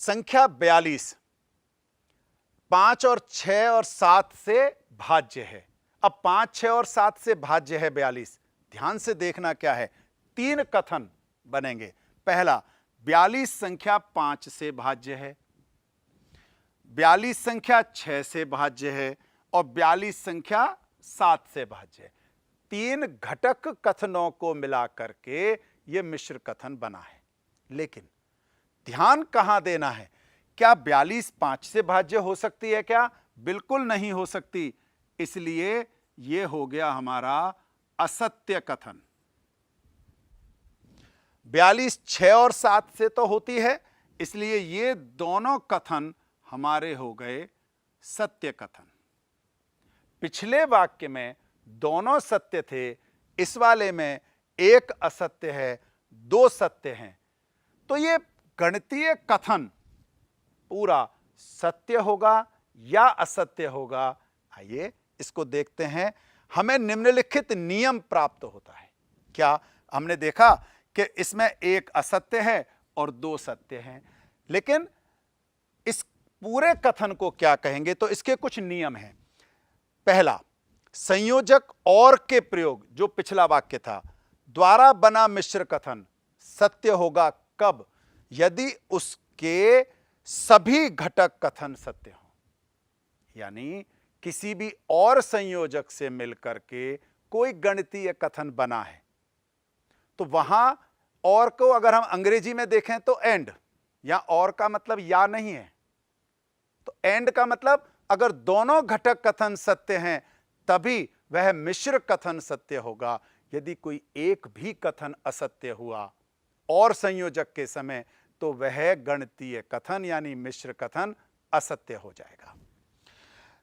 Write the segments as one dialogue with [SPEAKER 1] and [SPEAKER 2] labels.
[SPEAKER 1] संख्या 42 5 और 6 और 7 से भाज्य है। अब 5, 6 और 7 से भाज्य है 42। ध्यान से देखना क्या है, 3 कथन बनेंगे। पहला, 42 संख्या 5 से भाज्य है, 42 संख्या 6 से भाज्य है और 42 संख्या 7 से भाज्य है। 3 घटक कथनों को मिलाकर के यह मिश्र कथन बना है। लेकिन ध्यान कहां देना है, क्या 42 5 से भाज्य हो सकती है क्या? बिल्कुल नहीं हो सकती। इसलिए यह हो गया हमारा असत्य कथन। 42 6 और 7 से तो होती है, इसलिए ये दोनों कथन हमारे हो गए सत्य कथन। पिछले वाक्य में दोनों सत्य थे, इस वाले में एक असत्य है, 2 सत्य हैं। तो ये गणितीय कथन पूरा सत्य होगा या असत्य होगा? आइए इसको देखते हैं। हमें निम्नलिखित नियम प्राप्त होता है। क्या हमने देखा कि इसमें एक असत्य है और 2 सत्य हैं, लेकिन इस पूरे कथन को क्या कहेंगे? तो इसके कुछ नियम हैं। पहला, संयोजक और के प्रयोग, जो पिछला वाक्य था, द्वारा बना मिश्र कथन सत्य होगा कब? यदि उसके सभी घटक कथन सत्य हों, यानी किसी भी और संयोजक से मिलकर के कोई गणितीय कथन बना है, तो वहां और को अगर हम अंग्रेजी में देखें तो एंड, या और का मतलब या नहीं है, तो एंड का मतलब अगर दोनों घटक कथन सत्य हैं तभी वह मिश्र कथन सत्य होगा। यदि कोई एक भी कथन असत्य हुआ और संयोजक के समय, तो वह गणितीय कथन यानी मिश्र कथन असत्य हो जाएगा।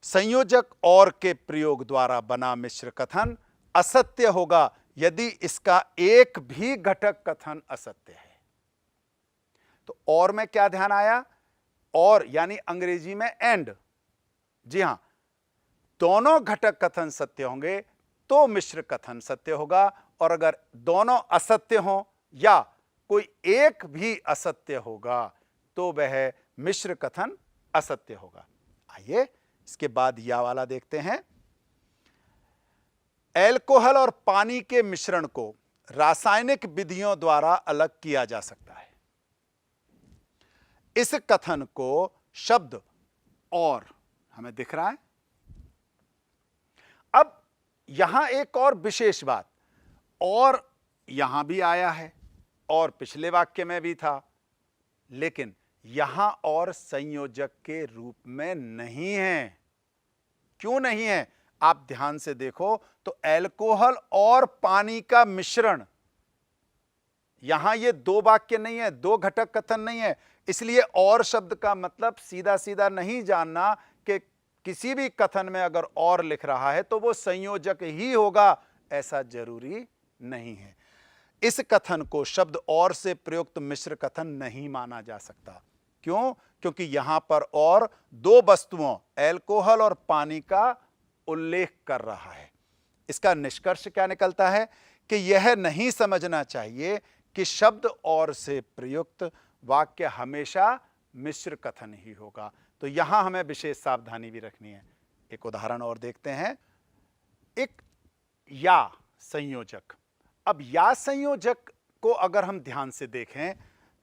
[SPEAKER 1] संयोजक और के प्रयोग द्वारा बना मिश्र कथन असत्य होगा यदि इसका एक भी घटक कथन असत्य है। तो और में क्या ध्यान आया? और यानी अंग्रेजी में एंड। जी हां, दोनों घटक कथन सत्य होंगे तो मिश्र कथन सत्य होगा, और अगर दोनों असत्य हों या कोई एक भी असत्य होगा तो वह मिश्र कथन असत्य होगा। आइए इसके बाद या वाला देखते हैं। एल्कोहल और पानी के मिश्रण को रासायनिक विधियों द्वारा अलग किया जा सकता है। इस कथन को शब्द और हमें दिख रहा है। अब यहां एक और विशेष बात, और यहां भी आया है और पिछले वाक्य में भी था, लेकिन यहां और संयोजक के रूप में नहीं है। क्यों नहीं है? आप ध्यान से देखो तो एल्कोहल और पानी का मिश्रण, यहां ये 2 वाक्य नहीं है, 2 घटक कथन नहीं है। इसलिए और शब्द का मतलब सीधा सीधा नहीं जानना कि किसी भी कथन में अगर और लिख रहा है तो वो संयोजक ही होगा, ऐसा जरूरी नहीं है। इस कथन को शब्द और से प्रयुक्त मिश्र कथन नहीं माना जा सकता। क्यों? क्योंकि यहां पर और 2 वस्तुओं एल्कोहल और पानी का उल्लेख कर रहा है। इसका निष्कर्ष क्या निकलता है कि यह नहीं समझना चाहिए कि शब्द और से प्रयुक्त वाक्य हमेशा मिश्र कथन ही होगा। तो यहां हमें विशेष सावधानी भी रखनी है। एक उदाहरण और देखते हैं। एक या संयोजक। अब या संयोजक को अगर हम ध्यान से देखें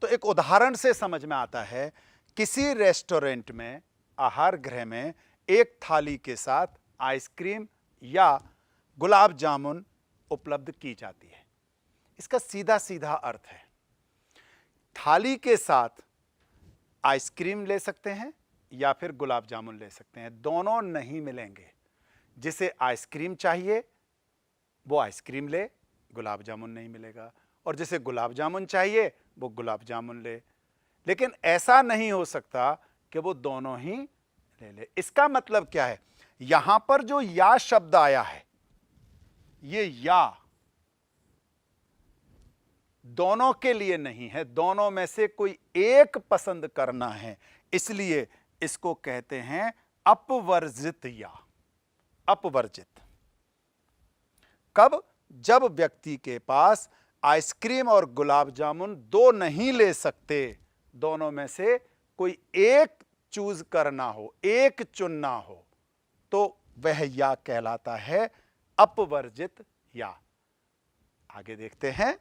[SPEAKER 1] तो एक उदाहरण से समझ में आता है। किसी रेस्टोरेंट में, आहार गृह में एक थाली के साथ आइसक्रीम या गुलाब जामुन उपलब्ध की जाती है। इसका सीधा सीधा अर्थ है, थाली के साथ आइसक्रीम ले सकते हैं या फिर गुलाब जामुन ले सकते हैं, दोनों नहीं मिलेंगे। जिसे आइसक्रीम चाहिए वो आइसक्रीम ले, गुलाब जामुन नहीं मिलेगा, और जिसे गुलाब जामुन चाहिए वो गुलाब जामुन ले। लेकिन ऐसा नहीं हो सकता कि वो दोनों ही ले ले। इसका मतलब क्या है? यहां पर जो या शब्द आया है, ये या दोनों के लिए नहीं है, दोनों में से कोई एक पसंद करना है। इसलिए इसको कहते हैं अपवर्जित या अपवर्जित। कब? जब व्यक्ति के पास आइसक्रीम और गुलाब जामुन दो नहीं ले सकते, दोनों में से कोई एक चूज करना हो, एक चुनना हो, तो वह या कहलाता है अपवर्जित या। आगे देखते हैं।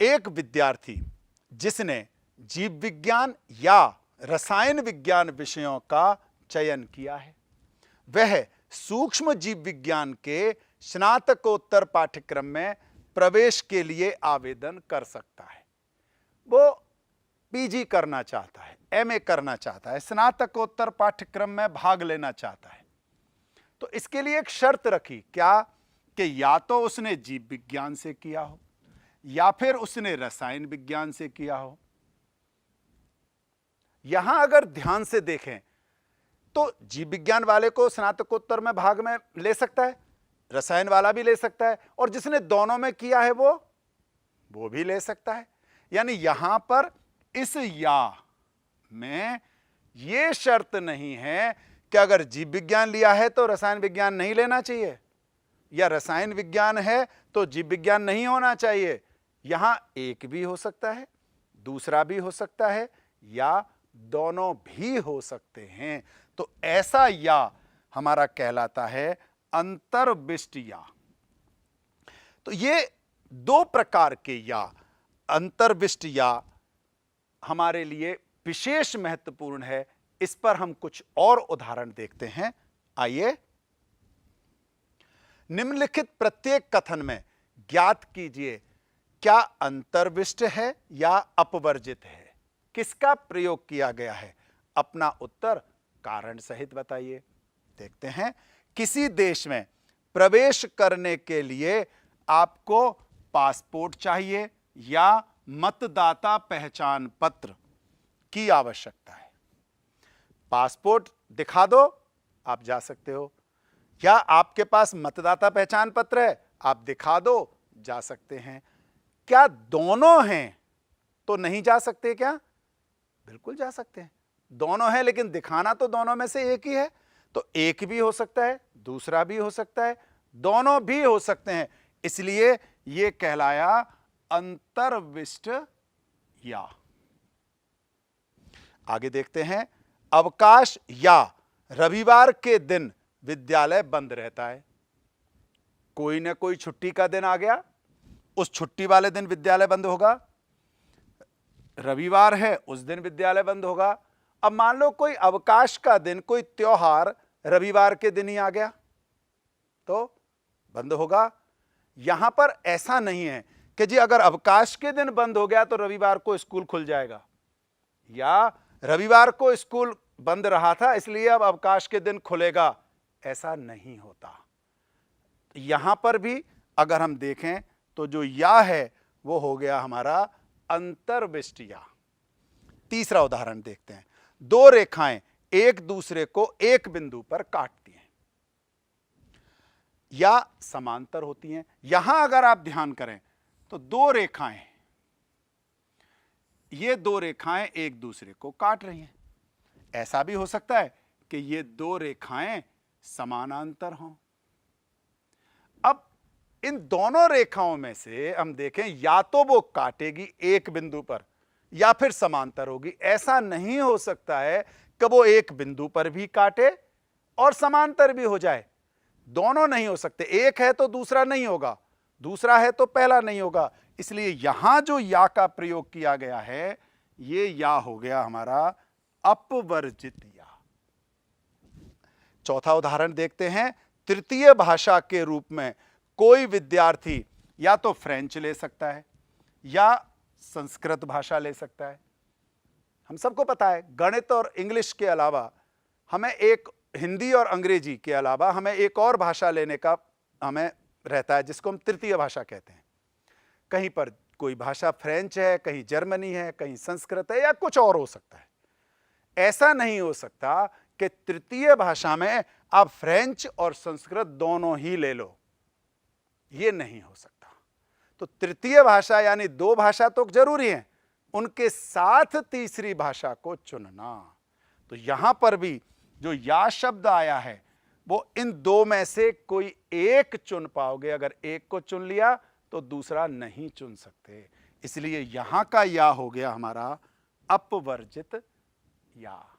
[SPEAKER 1] एक विद्यार्थी जिसने जीव विज्ञान या रसायन विज्ञान विषयों का चयन किया है, वह सूक्ष्म जीव विज्ञान के स्नातकोत्तर पाठ्यक्रम में प्रवेश के लिए आवेदन कर सकता है। वो पीजी करना चाहता है, एमए करना चाहता है, स्नातकोत्तर पाठ्यक्रम में भाग लेना चाहता है, तो इसके लिए एक शर्त रखी, क्या कि या तो उसने जीव विज्ञान से किया हो या फिर उसने रसायन विज्ञान से किया हो। यहां अगर ध्यान से देखें तो जीव विज्ञान वाले को स्नातकोत्तर में भाग में ले सकता है, रसायन वाला भी ले सकता है, और जिसने दोनों में किया है वो भी ले सकता है। यानी यहां पर इस या में यह शर्त नहीं है कि अगर जीव विज्ञान लिया है तो रसायन विज्ञान नहीं लेना चाहिए, या रसायन विज्ञान है तो जीव विज्ञान नहीं होना चाहिए। यहां एक भी हो सकता है, दूसरा भी हो सकता है, या दोनों भी हो सकते हैं। तो ऐसा या हमारा कहलाता है अंतर्विष्ट या। तो ये दो प्रकार के या, अंतर्विष्ट या हमारे लिए विशेष महत्वपूर्ण है। इस पर हम कुछ और उदाहरण देखते हैं। आइए, निम्नलिखित प्रत्येक कथन में ज्ञात कीजिए क्या अंतर्विष्ट है या अपवर्जित है, किसका प्रयोग किया गया है। अपना उत्तर कारण सहित बताइए। देखते हैं। किसी देश में प्रवेश करने के लिए आपको पासपोर्ट चाहिए या मतदाता पहचान पत्र की आवश्यकता है। पासपोर्ट दिखा दो, आप जा सकते हो, या आपके पास मतदाता पहचान पत्र है, आप दिखा दो, जा सकते हैं। क्या दोनों हैं तो नहीं जा सकते क्या? बिल्कुल जा सकते हैं। दोनों हैं, लेकिन दिखाना तो दोनों में से एक ही है। तो एक भी हो सकता है, दूसरा भी हो सकता है, दोनों भी हो सकते हैं, इसलिए यह कहलाया अंतर्विष्ट या। आगे देखते हैं। अवकाश या रविवार के दिन विद्यालय बंद रहता है। कोई ना कोई छुट्टी का दिन आ गया, उस छुट्टी वाले दिन विद्यालय बंद होगा। रविवार है, उस दिन विद्यालय बंद होगा। अब मान लो कोई अवकाश का दिन, कोई त्योहार रविवार के दिन ही आ गया तो बंद होगा। यहां पर ऐसा नहीं है कि जी अगर अवकाश के दिन बंद हो गया तो रविवार को स्कूल खुल जाएगा, या रविवार को स्कूल बंद रहा था इसलिए अब अवकाश के दिन खुलेगा। ऐसा नहीं होता। यहां पर भी अगर हम देखें तो जो या है वो हो गया हमारा अंतर्विष्ट या। तीसरा उदाहरण देखते हैं। दो रेखाएं एक दूसरे को एक बिंदु पर काटती हैं या समांतर होती हैं। यहां अगर आप ध्यान करें तो दो रेखाएं, ये दो रेखाएं एक दूसरे को काट रही हैं। ऐसा भी हो सकता है कि ये दो रेखाएं समानांतर हों। अब इन दोनों रेखाओं में से हम देखें, या तो वो काटेगी एक बिंदु पर या फिर समांतर होगी। ऐसा नहीं हो सकता है कि वो एक बिंदु पर भी काटे और समांतर भी हो जाए। दोनों नहीं हो सकते। एक है तो दूसरा नहीं होगा, दूसरा है तो पहला नहीं होगा। इसलिए यहां जो या का प्रयोग किया गया है, ये या हो गया हमारा अपवर्जित या। चौथा उदाहरण देखते हैं। तृतीय भाषा के रूप में कोई विद्यार्थी या तो फ्रेंच ले सकता है या संस्कृत भाषा ले सकता है। हम सबको पता है गणित और इंग्लिश के अलावा हमें एक, हिंदी और अंग्रेजी के अलावा हमें एक और भाषा लेने का हमें रहता है जिसको हम तृतीय भाषा कहते हैं। कहीं पर कोई भाषा फ्रेंच है, कहीं जर्मनी है, कहीं संस्कृत है, या कुछ और हो सकता है। ऐसा नहीं हो सकता कि तृतीय भाषा में आप फ्रेंच और संस्कृत दोनों ही ले लो, यह नहीं हो सकता। तो तृतीय भाषा यानी दो भाषा तो जरूरी है, उनके साथ तीसरी भाषा को चुनना। तो यहां पर भी जो या शब्द आया है वो इन दो में से कोई एक चुन पाओगे। अगर एक को चुन लिया तो दूसरा नहीं चुन सकते। इसलिए यहां का या हो गया हमारा अपवर्जित या।